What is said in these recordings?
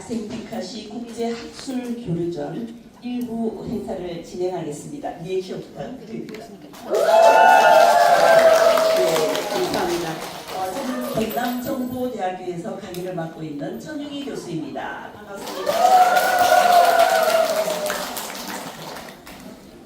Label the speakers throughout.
Speaker 1: 대학생 디카시 국제학술교류전 일부 행사를 진행하겠습니다. 리액션 부탁드립니다. 네, 감사합니다. 저는 경남정보대학교에서 강의를 맡고 있는 천용희 교수입니다. 반갑습니다.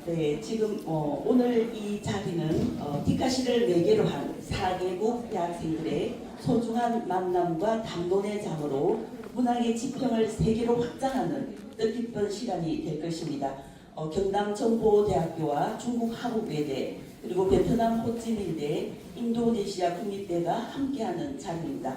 Speaker 1: 네, 지금 오늘 이 자리는 디카시를 매개로 한 4개국 대학생들의 소중한 만남과 담론의 장으로 문학의 지평을 세계로 확장하는 뜻깊은 시간이 될 것입니다. 경남정보대학교와 중국 하북외대 그리고 베트남 호찌민대, 인도네시아 국립대가 함께하는 자리입니다.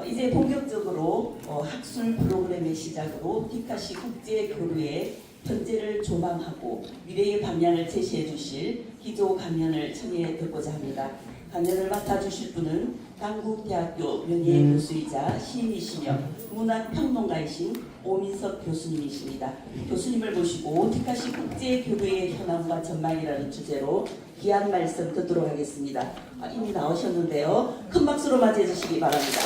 Speaker 1: 이제 본격적으로 학술 프로그램의 시작으로 디카시 국제교류의 현재를 조망하고 미래의 방향을 제시해 주실 기조 강연을 청해 듣고자 합니다. 강연을 맡아주실 분은 당국대학교 명예교수이자 시인이시며 문학평론가이신 오민석 교수님이십니다. 교수님을 모시고 디카시 국제교류의 현황과 전망이라는 주제로 귀한 말씀 듣도록 하겠습니다. 이미 나오셨는데요. 큰 박수로 맞이해 주시기 바랍니다.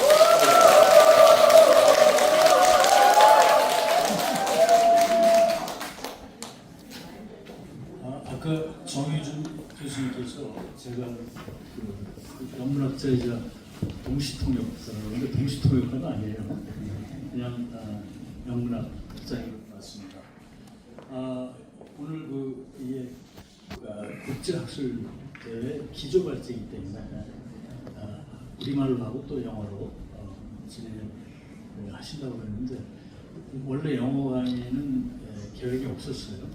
Speaker 2: 아까 정의준 교수님께서 제가 영문학자이자 동시통역자라는데 동시통역가가 아니에요. 그냥 영문학자인 것 같습니다. 오늘 이게 국제학술대회 기조발제이기 때문에 우리말로 하고 또 영어로 진행을 하신다고 했는데 원래 영어 강의는 계획이 없었어요.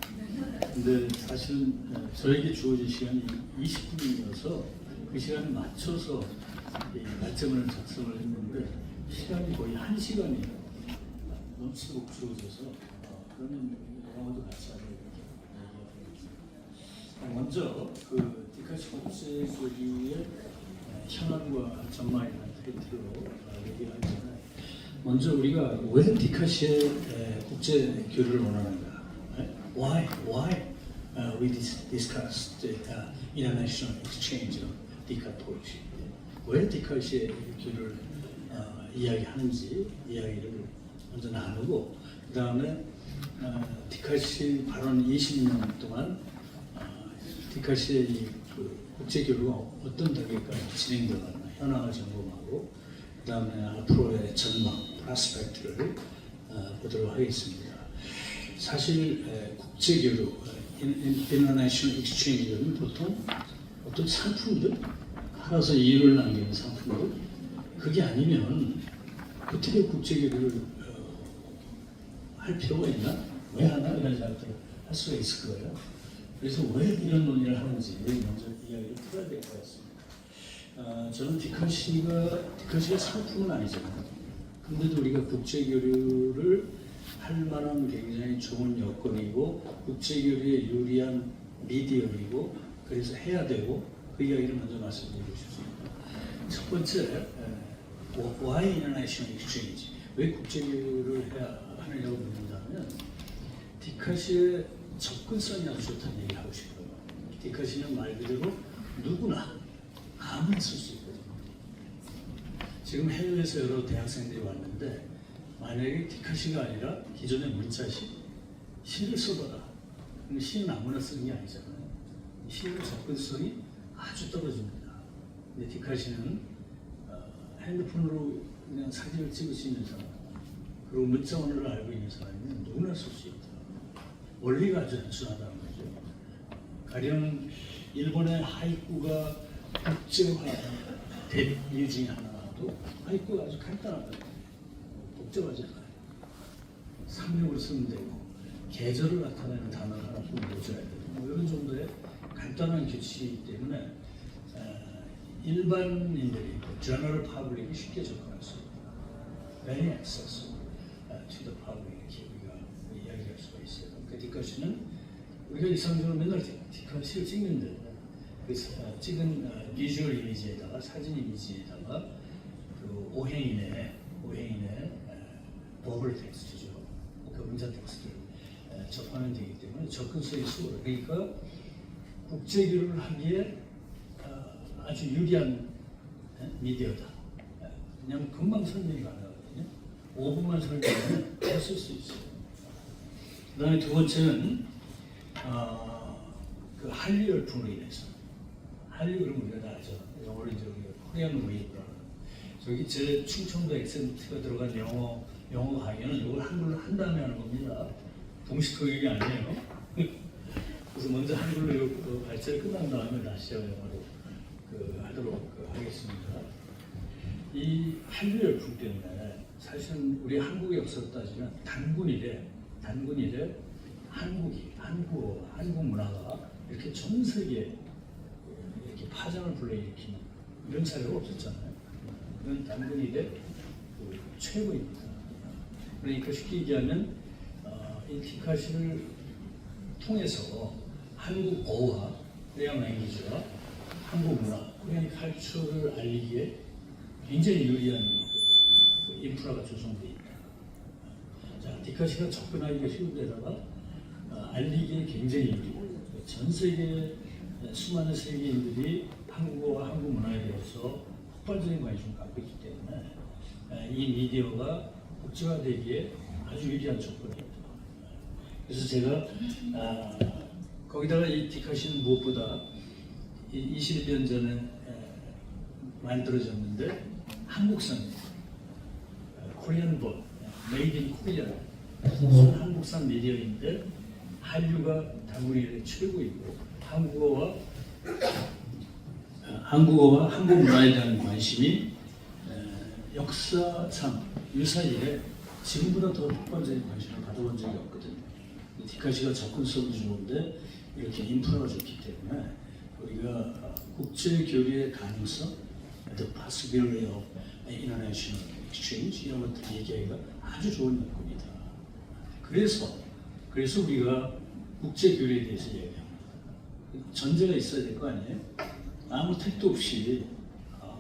Speaker 2: 근데 사실은 저에게 주어진 시간이 20분이어서 그 시간에 맞춰서 날짜문을 작성을 했는데 시간이 거의 1시간이 넘치도록 주어져서 그러면 영어도 같이 하고 이렇게 먼저 디카시 국제교류의 현황과 전망이라는 타이틀로 얘기하기 전에 먼저 우리가 왜 디카시의 국제교류를 원하는가? Why we discussed the international exchange of 디카 poetry? 왜 디카시의 교류를 이야기하는지 이야기를 먼저 나누고 그 다음에 디카시 발언 20년 동안 디카시의 이 국제교류가 어떤 단계까지 진행되었나 현황을 점검하고 그 다음에 앞으로의 전망, 프로스펙트를 보도록 하겠습니다. 사실 국제교류, international exchange는 보통 어떤 상품들, 알아서 이유를 남기는 상품들, 그게 아니면 어떻게 국제교류를 할 필요가 있나? 왜 하나? 이런 생각들을 할 수가 있을 거예요. 그래서 왜 이런 논의를 하는지 먼저 이야기를 풀어야 될 것 같습니다. 저는 디카시가 상품은 아니잖아요. 근데도 우리가 국제교류를 할 만한 굉장히 좋은 여건이고 국제교류에 유리한 미디어이고 그래서 해야 되고 그 이야기를 먼저 말씀드리고 싶습니다. 첫 번째, why international exchange? 왜 국제교류를 해야 하느냐고 묻는다면 디카시의 접근성이 아주 좋다는 얘기를 하고 싶어요. 디카시는 말 그대로 누구나 아무나 쓸 수 있거든요. 지금 해외에서 여러 대학생들이 왔는데 만약에 디카시가 아니라 기존의 문자시, 시를 써봐라. 그럼 시는 아무나 쓰는 게 아니잖아요. 시의 접근성이 아주 떨어집니다. 근데 디카시는 핸드폰으로 그냥 사진을 찍을 수 있는 사람, 그리고 문자 언어를 알고 있는 사람이면 누구나 쓸 수 있다. 원리가 아주 단순하다는 거죠. 가령 일본의 하이쿠가 국제화 된 이유 중에 하나도 하이쿠가 아주 간단하거든요. 복잡하지 않아요. 상명으로 쓰면 되고 계절을 나타내는 단어를 하나 꼭 넣어줘야 되고 이런 정도의 간단한 규칙이기 때문에 일반인들이 general public이 쉽게 접근할 수 있다. Very accessible to the public 이렇게 우리가 이야기할 수가 있어요. 그 디카시는 우리가 일상적으로 맨날 디카시를 찍는데 그래서 찍은 비주얼 이미지에다가 사진 이미지에다가 그 오행인의 버블 텍스트죠. 그 문자 텍스트를 접하면 되기 때문에 접근성이 수월해요. 그러니까 국제교류를 하기에 아주 유리한 미디어다. 왜냐하면 금방 설명이 가능하거든요. 5분만 설명하면 했을 수 있어요. 그 다음에 두 번째는 그 한류 열풍으로 인해서 한류 그러면 우리가 다 알죠. 영어로 이제 우리가 코리안 웨이브라는 저기 제 충청도 액센트가 들어간 영어 강의는 이걸 한글로 한 다음에 하는 겁니다. 동시통역이 아니에요. 그래서 먼저 한글로 그 발제를 끝난 다음에 다시 영어로 하도록 하겠습니다. 이 한류 열풍 때문에 사실은 우리 한국의 역사로 따지면 단군 이래 한국 문화가 이렇게 전 세계에 이렇게 파장을 불러일으키는 이런 사례가 없었잖아요. 이건 단군 이래 최고입니다. 그러니까 쉽게 얘기하면 이 디카시를 통해서 한국어와 코리안 랭귀지와 한국 문화, 코리안 칼처를 알리기에 굉장히 유리한 그 인프라가 조성되어 있다. 자, 디카시가 접근하기가 쉬운 데다가 알리기에 굉장히 유리고 전 세계 수많은 세계인들이 한국어와 한국 문화에 대해서 폭발적인 관심을 갖고 있기 때문에 이 미디어가 국제화되기에 아주 유리한 조건입니다. 그래서 제가 거기다가 이 디카시는 무엇보다 21년 전에 만들어졌는데 한국산입니다. 코리안본, 메이드 인 코리아, 한국산 미디어인데 한류가 단군이 최고이고 한국어와 한국 문화에 대한 관심이 역사상 유사일에 지금보다 더 폭발적인 관심을 받아본 적이 없거든요. 디카시가 접근성도 좋은데 이렇게 인프라가 좋기 때문에 우리가 국제 교류의 가능성, the possibility of international exchange 이런 것들 얘기하기가 아주 좋은 여건이다. 그래서 우리가 국제 교류에 대해서 얘기합니다. 전제가 있어야 될 거 아니에요? 아무 택도 없이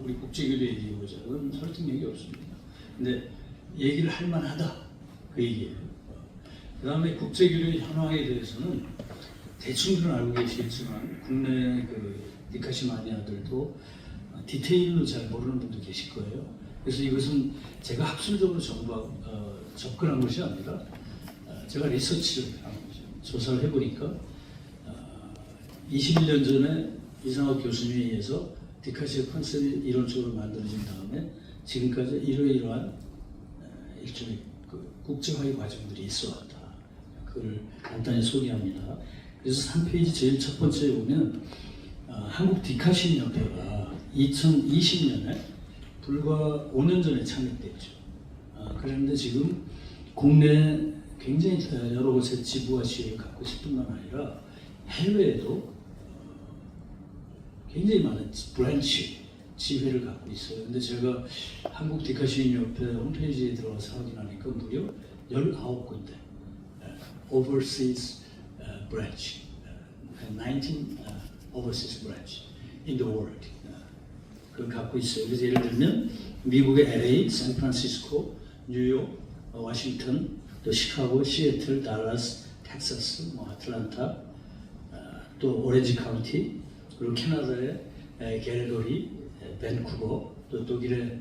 Speaker 2: 우리 국제 교류 얘기해보자. 그건 설득력이 없습니다. 근데 얘기를 할 만하다. 그 얘기예요. 그 다음에 국제 교류의 현황에 대해서는 대충들은 알고 계시겠지만 국내 그 디카시 마니아들도 디테일로 잘 모르는 분도 계실 거예요. 그래서 이것은 제가 학술적으로 접근한 것이 아니라 제가 리서치를 한 거죠. 조사를 해보니까 21년 전에 이상학 교수님에 의해서 디카시의 컨셉이 이론적으로 만들어진 다음에 지금까지 이러한 일종의 그 국제화의 과정들이 있어왔다. 그걸 간단히 소개합니다. 그래서 3페이지 제일 첫 번째에 보면 한국 디카시 협회가 2020년에 불과 5년 전에 창립됐죠. 그런데 지금 국내 굉장히 여러 곳에 지부와 지회를 갖고 있을 뿐만 아니라 해외에도 굉장히 많은 브랜치 지회를 갖고 있어요. 근데 제가 한국 디카시인협회 홈페이지에 들어가서 확인하니까 무려 19군데 overseas branch, 19 overseas branch in the world 그걸 갖고 있어요. 그래서 예를 들면 미국의 LA, 샌프란시스코, 뉴욕, 워싱턴, 또 시카고, 시애틀, 달라스, 텍사스, 아틀란타, 또 오렌지 카운티, 그리고 캐나다의 갤거리, 밴쿠버, 또 독일의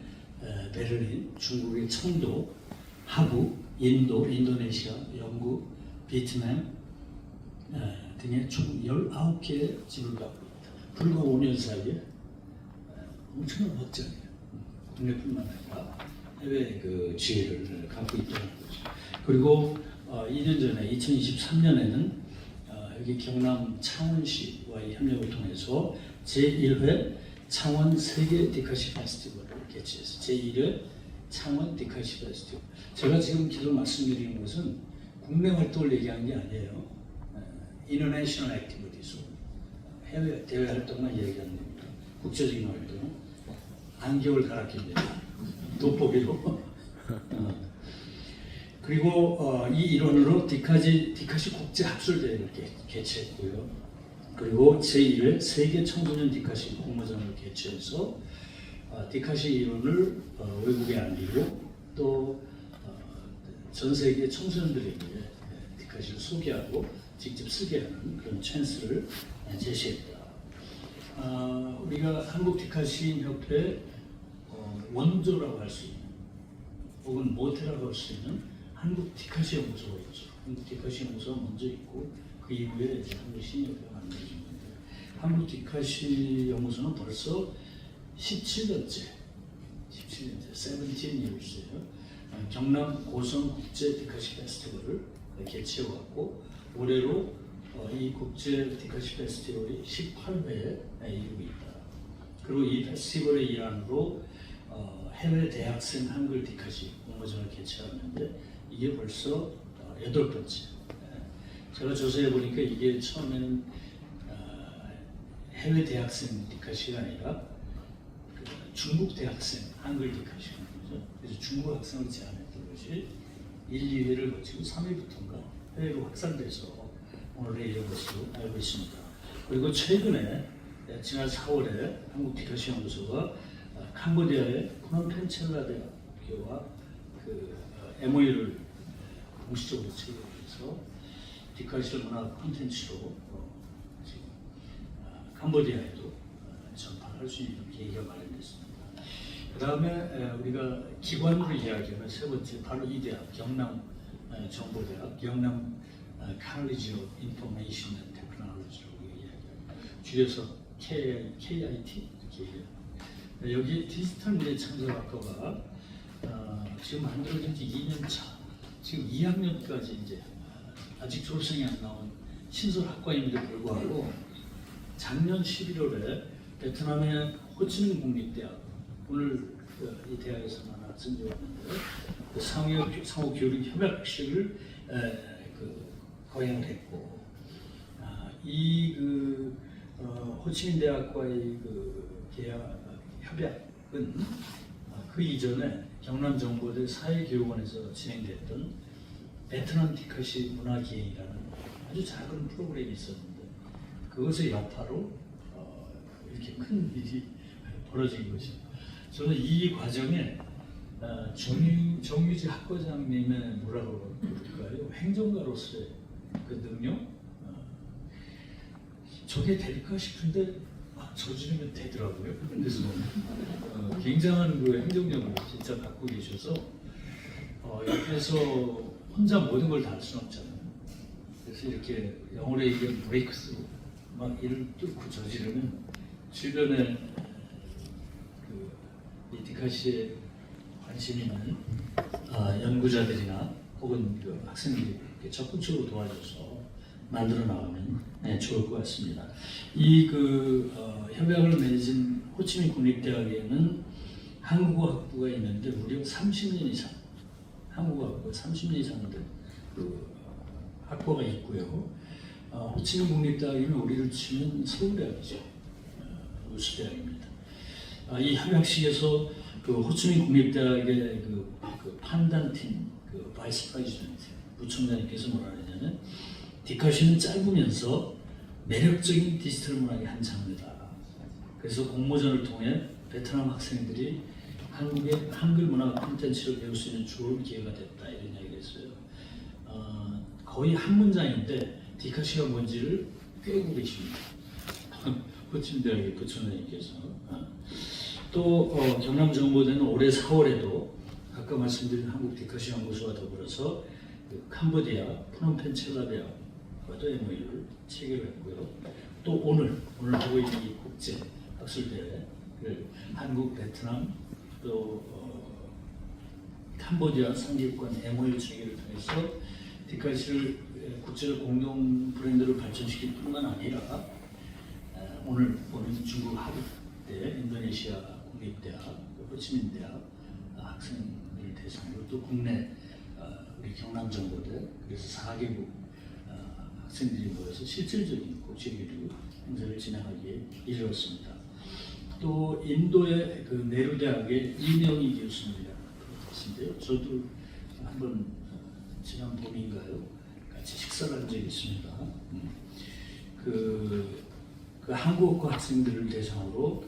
Speaker 2: 베를린, 중국의 청도, 하부, 인도, 인도네시아, 영국, 베트남 등의 총 19개의 집을 갖고 있다. 불과 5년 사이에 엄청난 확장이에요. 국내뿐만 아니라 해외 그 지혜를 갖고 있다는 거죠. 그리고 2년 전에 2023년에는 여기 경남 창원시와의 협력을 통해서 제1회 창원 세계 디카시 페스티벌을 개최해서 제1회 창원 디카시 페스티벌. 제가 지금 계속 말씀드리는 것은 국내 활동을 얘기하는 게 아니에요. International Activities, 해외 대외 활동만 얘기하는 겁니다. 국제적인 활동, 안경을 갈아낍니다. 돋보기로. 그리고 이 일원으로 디카시 국제 합술 대회를 개최했고요. 그리고 제1회 세계 청소년 디카시 공모전을 개최해서 디카시 이론을 외국에 알리고 또 전 세계 청소년들에게 디카시를 소개하고 직접 쓰게 하는 그런 찬스를 제시했다. 우리가 한국 디카시 협회 원조라고 할 수 있는 혹은 모태라고 할 수 있는 한국 디카시 연구소가 있죠. 한국 디카시 연구소가 먼저 있고 그 이후에 이제 한국 신협회가 만들어진 건데 한국 디카시 연구소는 벌써 17년째 17years예요. 경남 고성 국제 디카시 페스티벌을 개최해왔고 올해로 이 국제 디카시 페스티벌이 18회에 이르고 있다. 그리고 이 페스티벌의 일환으로 해외 대학생 한글 디카시 공모전을 개최하는데 이게 벌써 8번째. 제가 조사해 보니까 이게 처음에는 해외 대학생 디카시가 아니라 중국 대학생 한글 디카시가 거죠. 그래서 중국 학생을 제안했던 것이 1, 2회를 거치고 3회부터인가 해외로 확산돼서 오늘의 이런 것으로 알고 있습니다. 그리고 최근에 지난 4월에 한국 디카시 연구소가 캄보디아의 프놈펜 대학교와 MOU를 공식적으로 체결해서 디카시 문화 콘텐츠로 지금 캄보디아에도 전파할 수 있는 계기가 마련됐습니다. 그 다음에 우리가 기관으로 이야기하면 세 번째 바로 이 대학 경남 정보대학 경남 College of Information and Technology라고 이야기합니다. 줄여서 KIT 이렇게 얘기합니다. 여기 디지털 미래 창작학과가 지금 만들어진 지 2년 차, 지금 2학년까지 이제 아직 졸업생이 안 나온 신설학과임에도 불구하고 작년 11월에 베트남의 호치민 국립대학 오늘 이 대학에서 만난 학생들이 왔는데 그 상호 교류 협약식을 거행을 했고 호치민 대학과의 협약은 그 이전에 경남정보대 사회교육원에서 진행됐던 베트남 디카시 문화기행이라는 아주 작은 프로그램이 있었는데 그것의 여파로 이렇게 큰 일이 벌어진 것이죠. 저는 이 과정에 정유지 학과장님의 뭐라고 부를까요? 행정가로서의 그 능력? 저게 될까 싶은데 저지르면 되더라고요. 그래서 굉장한 그 행정력을 진짜 갖고 계셔서 옆에서 혼자 모든 걸 다 할 수는 없잖아요. 그래서 이렇게 영어로 얘기하면 브레이크스루 막 이를 뚫고 저지르면 주변에 이 디카시에 관심 있는 연구자들이나 혹은 학생들이 적극적으로 도와줘서 만들어 나가면 좋을 것 같습니다. 이 협약을 맺은 호치민 국립대학에는 한국어학부가 있는데 무려 30년 이상 한국어학부 30년 이상 된 학부가 있고요. 호치민 국립대학이면 우리를 치면 서울대학이죠. 우수대학입니다. 이 협약식에서 호치민 국립대학의 판단팀 바이스 프레지던트 부총장님께서 뭐라 그러냐면 디카시는 짧으면서 매력적인 디지털 문학의 한 장르다. 그래서 공모전을 통해 베트남 학생들이 한국의 한글 문화 콘텐츠를 배울 수 있는 좋은 기회가 됐다 이런 이야기를 했어요. 거의 한 문장인데 디카시가 뭔지를 꿰고 계십니다. 호치민대학의 부총장님께서 또 경남정보대는 올해 4월에도 아까 말씀드린 한국 디카시 연구소와 더불어서 캄보디아 프놈펜 대학과도 MOU를 체결했고요. 또 오늘 하고 있는 이 국제 학술대회를 한국, 베트남 또 캄보디아 상계권 MOU 체결을 통해서 디카시를 국제적 공동 브랜드로 발전시킬 뿐만 아니라 오늘 보는 중국 하버대, 인도네시아 국립대학, 호치민대학 학생들 대상으로 또 국내 우리 경남정보대 그래서 4개국 학생들이 모여서 실질적인 국제교류 행사를 진행하기에 이르렀습니다. 또 인도의 네루대학의 이명희 교수님이라는 분이신데요. 저도 한번 지난 봄인가요? 같이 식사를 한 적이 있습니다. 그 한국어 학생들을 대상으로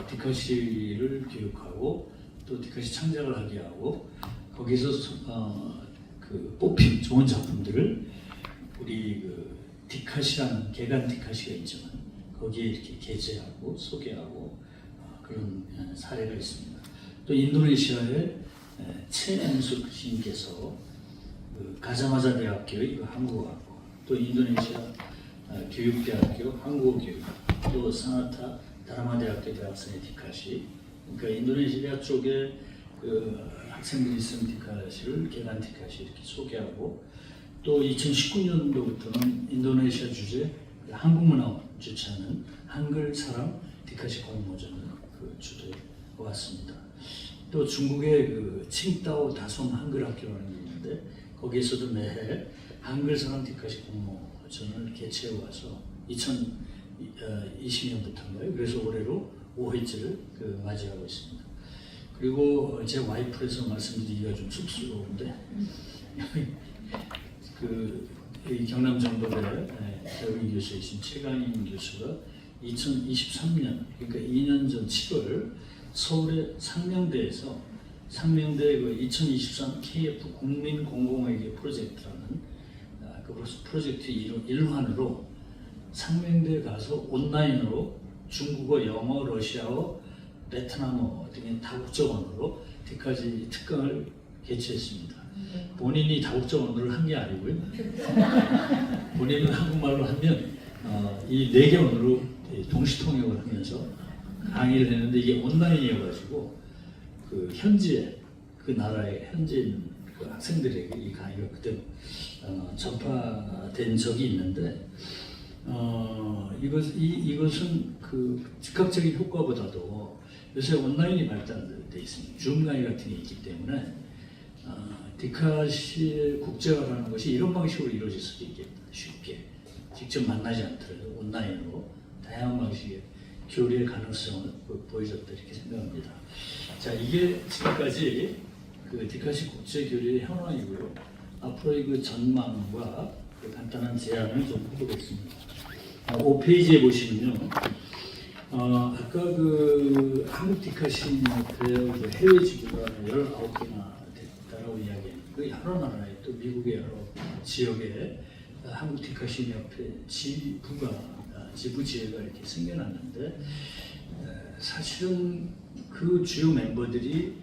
Speaker 2: 디카시를 교육하고 또 디카시 창작을 하게 하고 거기서 뽑힌 좋은 작품들을 우리 디카시라는 개간 디카시가 있지만 거기에 이렇게 게재하고 소개하고 그런 사례가 있습니다. 또 인도네시아의 최은숙 시인께서 그 가자마자 대학교 이거 한국어학과, 또 인도네시아 교육대학교 한국어교육, 또 사나타 다라마대학교 대학생의 디카시, 그러니까 인도네시아 쪽에 그 학생들이 쓴 디카시를 개간 디카시 이렇게 소개하고, 또 2019년도부터는 인도네시아 주재 한국문화원 주최하는 한글 사람 디카시 공모전을 그 주도해 왔습니다. 또 중국의 그 칭다오 다솜 한글학교라는 게 있는데 거기에서도 매해 한글 사람 디카시 공모전을 개최해 와서 2020년부터인가요? 그래서 올해로 5회째를 그 맞이하고 있습니다. 그리고 제 와이프에서 말씀드리기가 좀 쑥스러운데 이 경남정법의 교육 교수이신 최강인 교수가 2023년, 그러니까 2년 전 7월 서울의 상명대에서 상명대 그 2023 KF 국민공공회계 프로젝트라는 그 프로젝트 일환으로 상명대 가서 온라인으로 중국어, 영어, 러시아어, 베트남어 등의 다국적 언어로 디카시 특강을 개최했습니다. 본인이 다국적 언어를 한 게 아니고요. 본인은 한국말로 하면 이 4개 언어로 동시통역을 하면서 강의를 했는데 이게 온라인이어가지고 그 현지에 그 나라에 현지에 있는 그 학생들에게 이 강의가 그때 전파된 적이 있는데 이것은 그 즉각적인 효과보다도 요새 온라인이 발달돼 있습니다. 줌 강의 같은 게 있기 때문에 디카시의 국제화라는 것이 이런 방식으로 이루어질 수도 있겠다. 쉽게 직접 만나지 않더라도 온라인으로 다양한 방식의 교류의 가능성을 보여줬다 이렇게 생각합니다. 자, 이게 지금까지 그 디카시 국제 교류의 현황이고요. 앞으로의 그 전망과 그 간단한 제안을 좀 해보겠습니다. 5페이지에 보시면요. 아까 그 한국 디카시 그 해외 지부가 19개나 됐다라고 이야기했는데 여러 나라에 또 미국의 여러 지역에 한국 디카시 협회 지부지회가 이렇게 생겨났는데 사실은 그 주요 멤버들이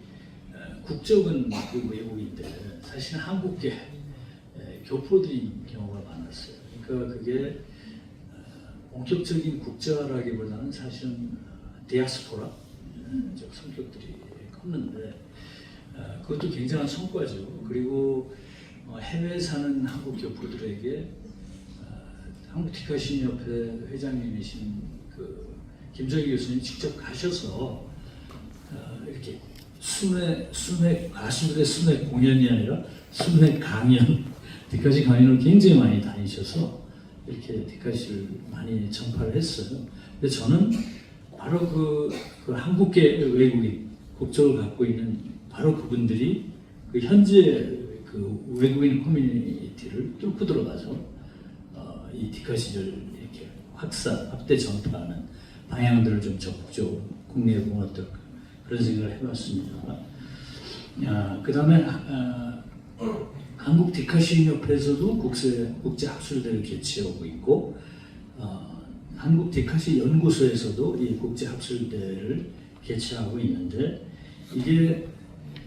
Speaker 2: 국적은 그 외국인데 사실은 한국계 교포들인 경우가 많았어요. 그러니까 그게 본격적인 국제화라기보다는 사실은 디아스포라 성격들이 컸는데 그것도 굉장한 성과죠. 그리고 해외에 사는 한국 교포들에게 한국 디카시 협회 회장님이신 그 김정희 교수님 직접 가셔서 이렇게 가수들의 순회 공연이 아니라 순회 강연, 디카시 강연을 굉장히 많이 다니셔서 이렇게 디카시를 많이 전파를 했어요. 근데 저는 바로 그 한국계 외국인 국적을 갖고 있는 바로 그분들이 그 현재 그 외국인 커뮤니티를 뚫고 들어가서 이 디카시를 이렇게 확대 전파하는 방향들을 좀 적극적으로 국내에 보면 어떨까 그런 생각을 해봤습니다. 그 다음에 한국 디카시 협회에서도 국제 학술대를 개최하고 있고 한국 디카시 연구소에서도 이 국제 학술대를 개최하고 있는데 이게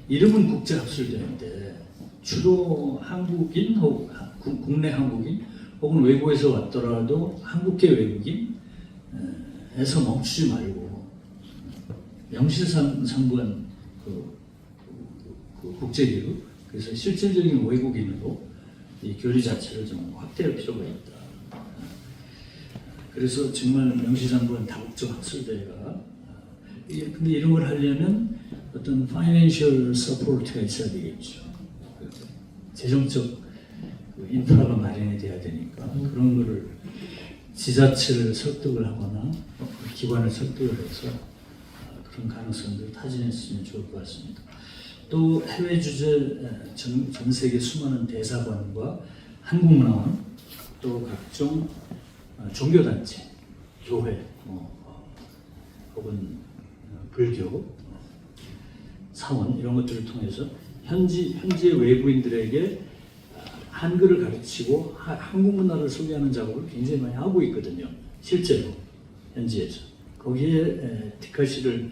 Speaker 2: 이름은 국제 학술대인데 주로 한국인 혹은 국내 한국인 혹은 외국에서 왔더라도 한국계 외국인에서 멈추지 말고 명실상부한 그 국제교류, 그래서 실질적인 외국인으로 이 교류 자체를 좀 확대할 필요가 있다. 그래서 정말 명실상부한 다국적 학술대회가 근데 이런 걸 하려면 어떤 financial support가 있어야 되겠죠. 재정적 인프라가 마련이 돼야 되니까 그런 거를 지자체를 설득을 하거나 기관을 설득을 해서 그런 가능성들을 타진했으면 좋을 것 같습니다. 또 해외 주재 전 세계 수많은 대사관과 한국문화원 또 각종 종교단체, 교회 혹은 불교 사원 이런 것들을 통해서 현지의 외국인들에게 한글을 가르치고 한국 문화를 소개하는 작업을 굉장히 많이 하고 있거든요. 실제로 현지에서 거기에 디카시를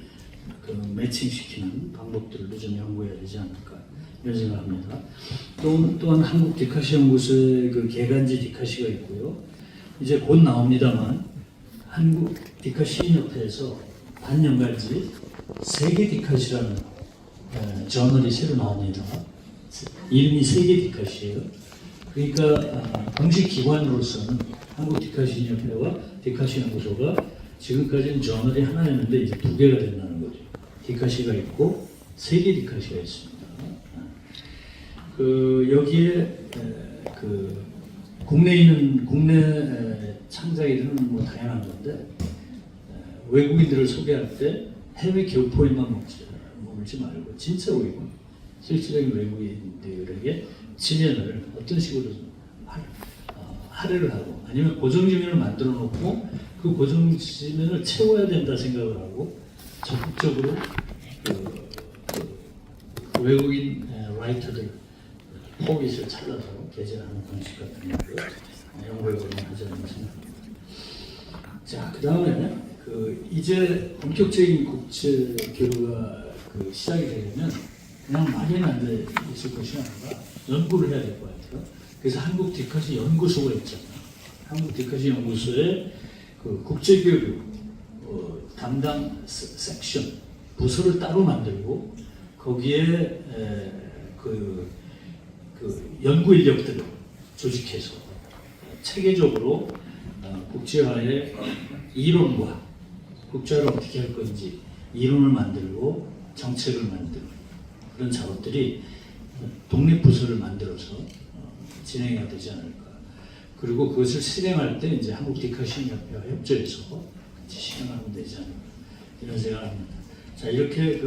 Speaker 2: 그 매칭시키는 방법들도 좀 연구해야 되지 않을까 이런 생각합니다. 또한 한국 디카시 연구소의 그 개간지 디카시가 있고요. 이제 곧 나옵니다만 한국 디카시 협회에서 반년간지 세계 디카시라는 저널이 새로 나옵니다. 이름이 세계 디카시예요. 그러니까 공식 기관으로서는 한국 디카시 협회와 디카시 연구소가 지금까지는 저널이 하나였는데 이제 두 개가 된다는 거죠. 디카시가 있고 세계 디카시가 있습니다. 그 여기에 그 국내 창작이들은 뭐 다양한 건데 외국인들을 소개할 때 해외 교포에만 머물지 말고 진짜 외국인, 실질적인 외국인들에게 지면을 어떤 식으로 할애를 하고 아니면 고정지면을 만들어 놓고 그 고정지면을 채워야 된다 생각을 하고 적극적으로 그 외국인 라이터들 호빗을 찾아서 게재하는 방식 같은 것을 연구해 보면 하지 않나 생각합니다. 자, 그 다음에 이제 본격적인 국제 교류가 시작이 되려면 그냥 막연히 앉아 있을 것이 아니라 연구를 해야 될 것 같아요. 그래서 한국 디카시 연구소가 있잖아요. 한국 디카시 연구소에 그 국제 교류 담당 섹션 부서를 따로 만들고 거기에 그 연구 인력들을 조직해서 체계적으로 국제화의 이론과 국제화를 어떻게 할 건지 이론을 만들고 정책을 만들고 그런 작업들이 독립부서를 만들어서 진행해야 되지 않을까. 그리고 그것을 실행할 때 이제 한국 디카시 협회와 협조해서 같이 실행하면 되지 않을까 이런 생각합니다. 자, 이렇게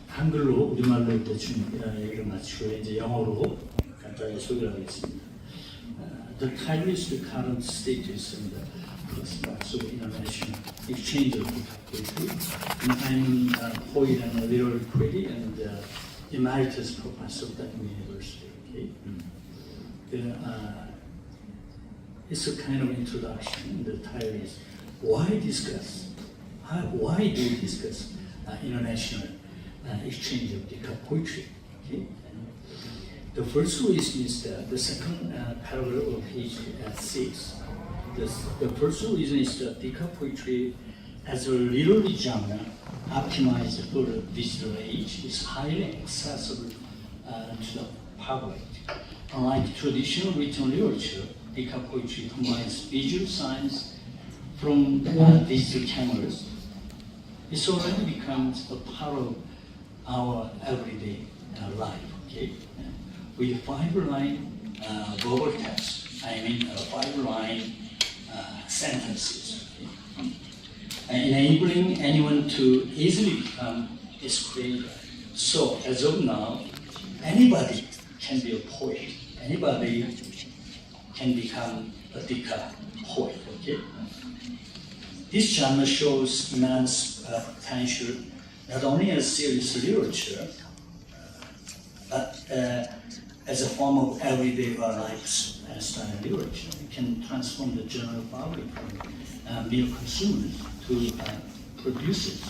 Speaker 2: 한글로 우리말로 대충 얘기를 마치고 이제 영어로 간단히 소개를 하겠습니다. The title is the current status and the international exchange of poetry. And I'm a poet and a literary critic and emeritus professor at the university. Okay? It's a kind of introduction. The title is Why Discuss? Why do we discuss international exchange of Dika poetry? Okay? The first reason is the second paragraph of page 6. The first reason is that Dika poetry as a literary genre optimized for the digital age is highly accessible to the public. Unlike traditional written literature, Dika poetry combines visual signs from digital cameras. It's already becomes a part of our everyday life. Okay? With 5-line verbal text, I mean 5-line sentences, okay? Enabling anyone to easily become a scribe. So as of now, anybody can be a poet. Anybody can become a Dika poet. Okay? This genre shows immense potential not only as serious literature, but as a form of everyday lifestyle literature. It can transform the general public from mere consumers to producers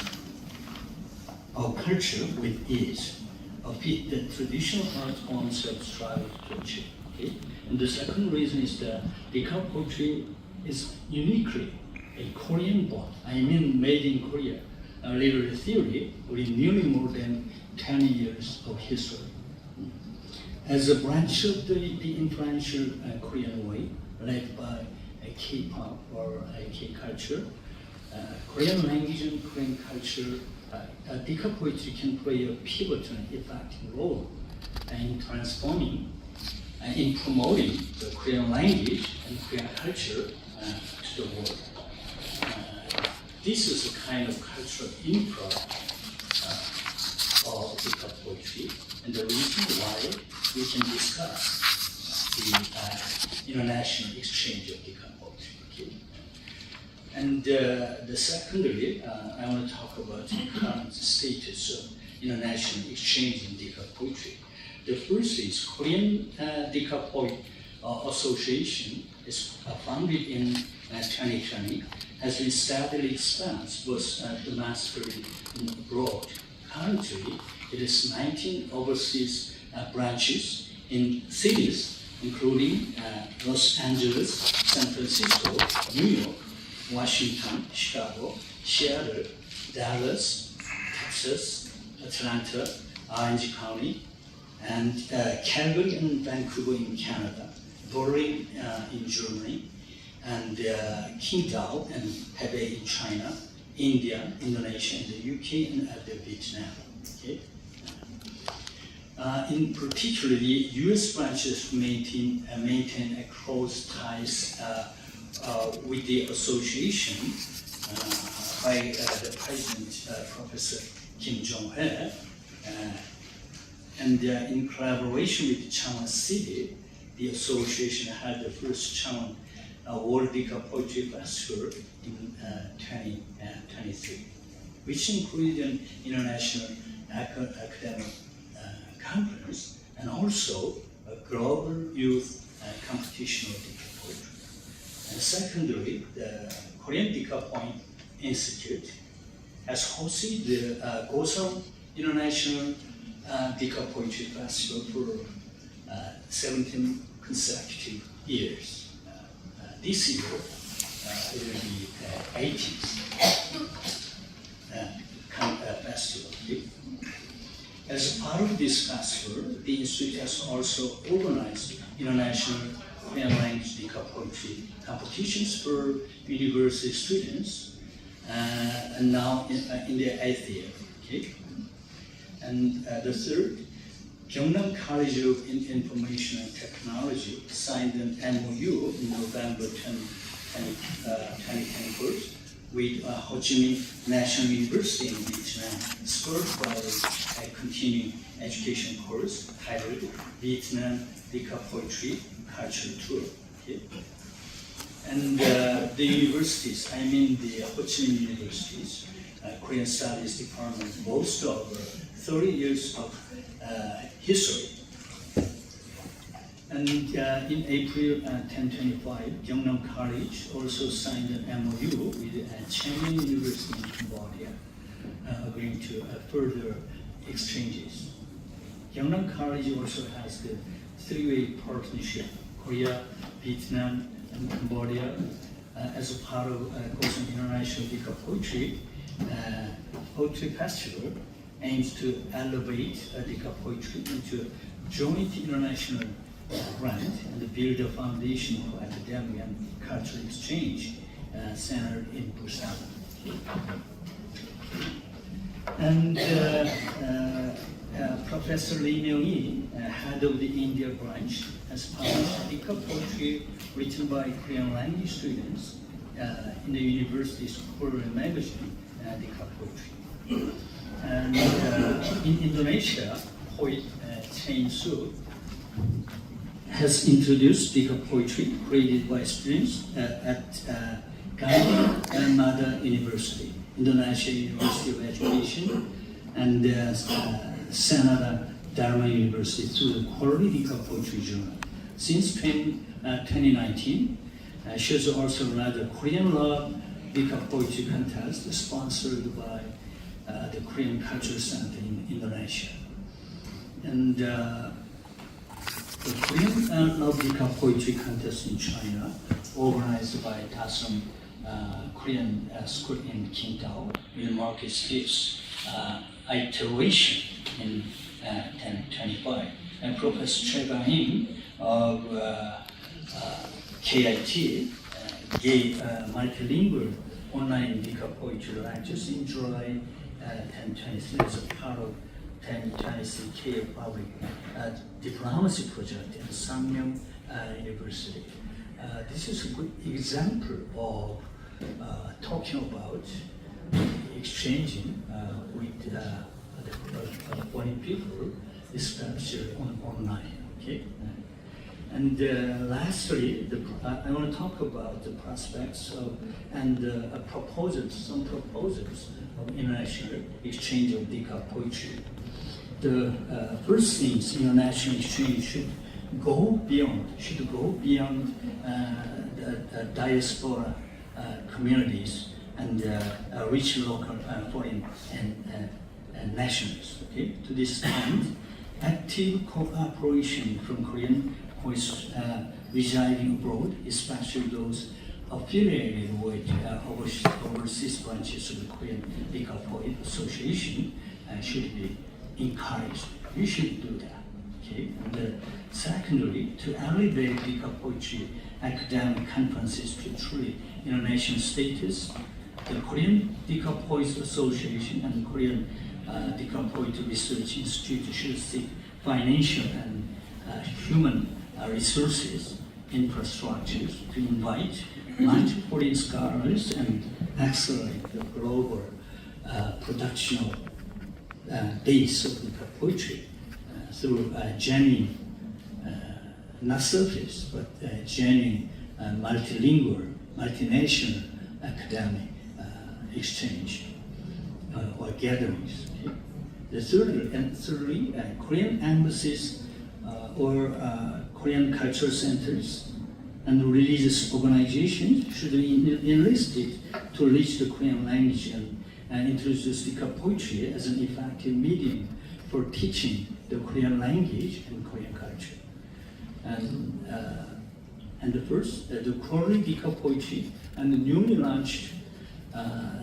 Speaker 2: of culture with ease, a feat that traditional art forms have strived to achieve. Okay? And the second reason is that Dika poetry is uniquely a Korean book, I mean made in Korea, a literary theory with nearly more than 20 years of history. As a branch of the influential Korean way, led by K-pop or K-culture, Korean language and Korean culture, Dika poetry can play a pivotal and effective role in transforming, in promoting the Korean language and Korean culture to the world. This is a kind of cultural infra of Dika poetry, and the reason why we can discuss the international exchange of Dika poetry. Okay? And the secondly, I want to talk about the current status of international exchange in Dika poetry. The first is Korean Dika Poet Association is founded in 2020
Speaker 3: has been steadily expanded both domestically and abroad. Currently, it is 19 overseas branches in cities including Los Angeles, San Francisco, New York, Washington, Chicago, Seattle, Dallas, Texas, Atlanta, Orange County, and Calgary and Vancouver in Canada, Berlin in Germany, and Qingdao and Hebei in China, India, Indonesia, and the UK, and Vietnam. Okay? In particular, the U.S. branches maintain a close ties with the association by the president, Professor Kim Jong-il, and in collaboration with Changwon City, the association had the first Changwon World Dika Poetry Festival in 2023, which included an international academic conference and also a global youth competition of Dika poetry. And secondly, the Korean Dika Point Institute has hosted the Gosal International Dika Poetry Festival for 17 consecutive years. This year, it will be 18th festival. As a part of this festival, the Institute has also organized international Korean language Dika poetry competitions for university students, and now in their 8th year. Okay? And the third, Gyeongnam College of Information and Technology signed an MOU in November 2021 with Ho Chi Minh National University in Vietnam, spurred by a continuing education course titled Vietnam Dika Poetry Cultural Tour. Okay? And the universities, I mean the Ho Chi Minh universities, Korean Studies Department boasts over 30 years of history. And in April 2025, Gyeongnam College also signed an MOU with Cheongju University in Cambodia, agreeing to further exchanges. Gyeongnam College also has the three-way partnership, Korea, Vietnam, and Cambodia, as a part of Gosal International Dika Poetry Festival, aims to elevate Dika poetry into a joint international brand and build a foundation for academic and cultural exchange centered in Busan. And Professor Lee Myung-hee, head of the India branch, has published Dika poetry written by Korean language students in the university's Korean magazine, Dika Poetry. And in Indonesia, poet Chain Su has introduced Dika poetry created by students at Gandhi Mada University, Indonesia University of Education, and Sanada Dharma University through the Quality Dika Poetry Journal. Since 2019, she has also run the Korean Love Dika Poetry Contest sponsored by the Korean Cultural Center in Indonesia. And the Korean Love Dika Poetry Contest in China, organized by Dasom Korean School in Qingdao, will mark its fifth iteration in 2025. And Professor Choi Gang-him of KIT gave multilingual online Dika poetry lectures in July 2023 as a part of 2023 K Public Diplomacy Project at Sangmyeong University. This is a good example of talking about exchanging with the foreign people, especially online. Okay. And lastly, I want to talk about the prospects of and some proposals of international exchange of Dika poetry. The first thing is international exchange should go beyond the diaspora communities and reach local foreign and nationals. Okay? To this end, active cooperation from Korean voice residing abroad, especially those affiliated with overseas branches of the Korean Legal Poet Association, should be encouraged. We should do that. Okay? And secondly, to elevate legal poetry academic conferences to truly international status, the Korean Legal Poets Association and the Korean Legal Poetry Research Institute should seek financial and human resources, infrastructures to invite large foreign scholars and accelerate the global production base of legal poetry through genuine, not surface, but genuine multilingual, multinational academic exchange or gatherings. Okay? Thirdly, Korean embassies or Korean cultural centers and religious organizations should be enlisted to reach the Korean language and introduce legal poetry as an effective medium for teaching the Korean language and Korean culture. And the first, the Korean legal poetry and the newly launched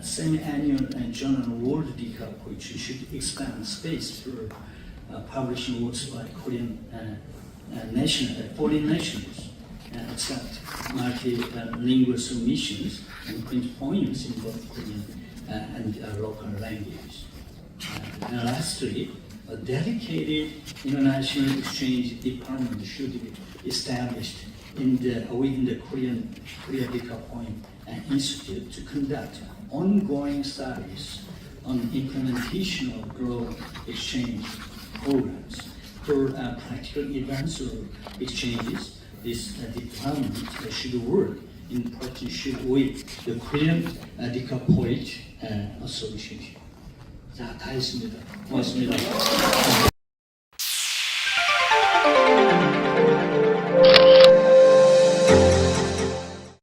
Speaker 3: semi-annual journal World Legal Poetry should expand space for publishing works by Korean foreign nationals, accept multilingual submissions and print poems in both Korean and local languages. And lastly, a dedicated international exchange department should be established within the Korea Legal Poem Institute to conduct ongoing studies on implementation of global exchange programs. For practical events or exchanges, this department should work in partnership with the Korean Legal Poet Association. 자, 다 했습니다. 고맙습니다.